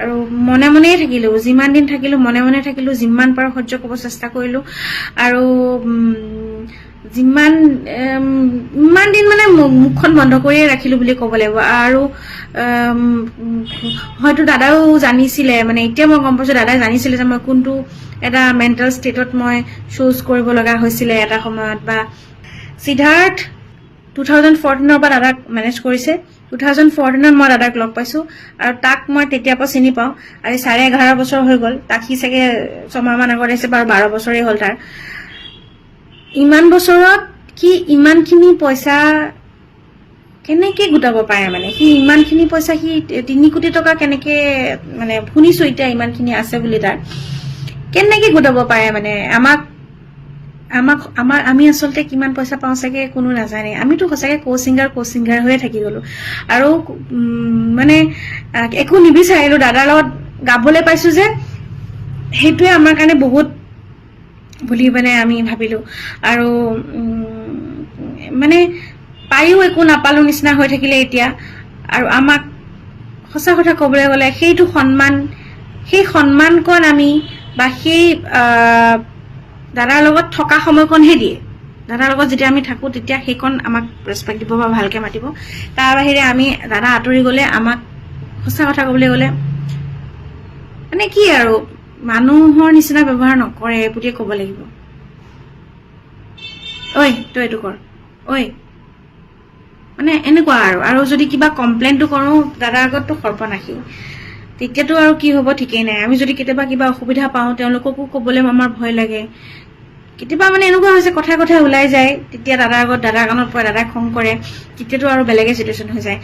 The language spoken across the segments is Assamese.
আৰু মনে মনেই থাকিলোঁ, যিমান দিন থাকিলোঁ মনে মনে থাকিলোঁ, যিমান পাৰোঁ সহ্য কৰিব চেষ্টা কৰিলোঁ। আৰু ইমান দিন মানে মুখখন বন্ধ কৰিয়ে ৰাখিলোঁ বুলি ক'ব লাগিব। আৰু হয়তো দাদাও জানিছিলে, মানে এতিয়া মই গম পাইছোঁ দাদাই জানিছিলে যে মই কোনটো এটা মেণ্টেল ষ্টেটত মই চুজ কৰিব লগা হৈছিলে এটা সময়ত। বা সিদ্ধাৰ্থ 2014 পৰা দাদাক মেনেজ কৰিছে। 2014 মই দাদাক লগ পাইছোঁ আৰু তাক মই তেতিয়াৰ পৰা চিনি পাওঁ। আজি 11.5 বছৰ হৈ গ'ল। তাক সি চাগে 6 মাহমান আগত আহিছে, বাৰু 12 বছৰেই হ'ল তাৰ। ইমান বছৰত সি ইমানখিনি পইচা কেনেকে গোটাব পাৰে? মানে সি ইমানখিনি পইচা, সি 3 কোটি টকা কেনেকে, মানে শুনিছোঁ এতিয়া ইমানখিনি আছে বুলি তাৰ, কেনেকে গোটাব পাৰে? মানে আমি আচলতে কিমান পইচা পাওঁ চাগে কোনো নাজানে। আমিতো সঁচাকে কচিংগাৰ হৈয়ে থাকি গলো। আৰু মানে একো নিবিচাৰিলো, দাদাৰ লগত গাবলৈ পাইছো যে সেইটোৱে আমাৰ কাৰণে বহুত বুলি মানে আমি ভাবিলো। আৰু মানে পাইও একো নাপালো নিচিনা হৈ থাকিলে এতিয়া। আৰু আমাক সঁচা কথা ক'বলৈ গ'লে সেইটো সেই সন্মানকণ আমি বা সেই দাদাৰ লগত থকা সময়কণহে দিয়ে। দাদাৰ লগত যেতিয়া আমি থাকোঁ তেতিয়া সেইকণ আমাক ৰেচপেক্ট দিব বা ভালকে মাতিব। তাৰ বাহিৰে আমি দাদা আঁতৰি গ'লে আমাক সঁচা কথা ক'বলৈ গ'লে মানে কি আৰু মানুহৰ নিচিনা ব্যৱহাৰ নকৰে বুলিয়ে ক'ব লাগিব। ঐ তই এইটো কৰ, ঐ, মানে এনেকুৱা। আৰু যদি কিবা কমপ্লেইনটো কৰোঁ দাদাৰ আগততো সৰ্বনাশী, তেতিয়াতো আৰু কি হ'ব ঠিকেই নাই। আমি যদি কেতিয়াবা কিবা অসুবিধা পাওঁ তেওঁলোককো ক'বলৈ আমাৰ ভয় লাগে। কেতিয়াবা মানে এনেকুৱা হৈছে কথাই কথাই ওলাই যায়, তেতিয়া দাদাৰ আগত দাদাৰ কাণত পৰে, দাদাই খং কৰে, তেতিয়াতো আৰু বেলেগে চিটুৱেশ্যন হৈ যায়।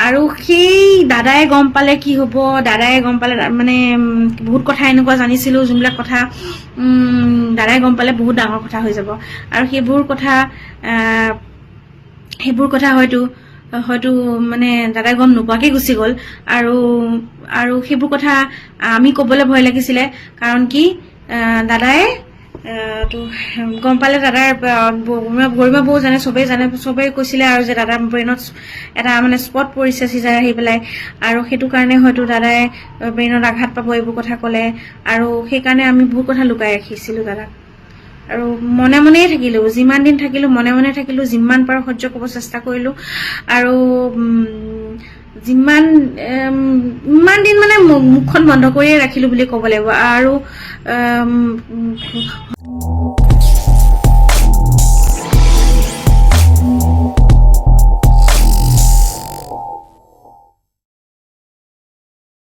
আৰু সেই দাদাই গম পালে কি হ'ব, দাদাই গম পালে মানে বহুত কথা এনেকুৱা জানিছিলোঁ যোনবিলাক কথা দাদাই গম পালে বহুত ডাঙৰ কথা হৈ যাব। আৰু সেইবোৰ কথা হয়তো মানে দাদাই গম নোপোৱাকে গুচি গ'ল। আৰু সেইবোৰ কথা আমি ক'বলৈ ভয় লাগিছিলে। কাৰণ কি দাদাই গম পালে, দাদাৰ গৰিমা বৌ জানে, চবেই কৈছিলে আৰু যে দাদাৰ ব্ৰেইনত এটা মানে স্পট পৰিছে চিজাৰ আহি পেলাই। আৰু সেইটো কাৰণে হয়তো দাদাই ব্ৰেইনত আঘাত পাব এইবোৰ কথা ক'লে। আৰু সেইকাৰণে আমি বহুত কথা লুকাই ৰাখিছিলোঁ দাদাক। আৰু মনে মনেই থাকিলোঁ, যিমান দিন থাকিলোঁ মনে মনে থাকিলোঁ, যিমান পাৰোঁ সহ্য কৰিব চেষ্টা কৰিলোঁ। আৰু ইমান দিন মানে মুখখন বন্ধ কৰিয়ে ৰাখিলোঁ বুলি ক'ব লাগিব। আৰু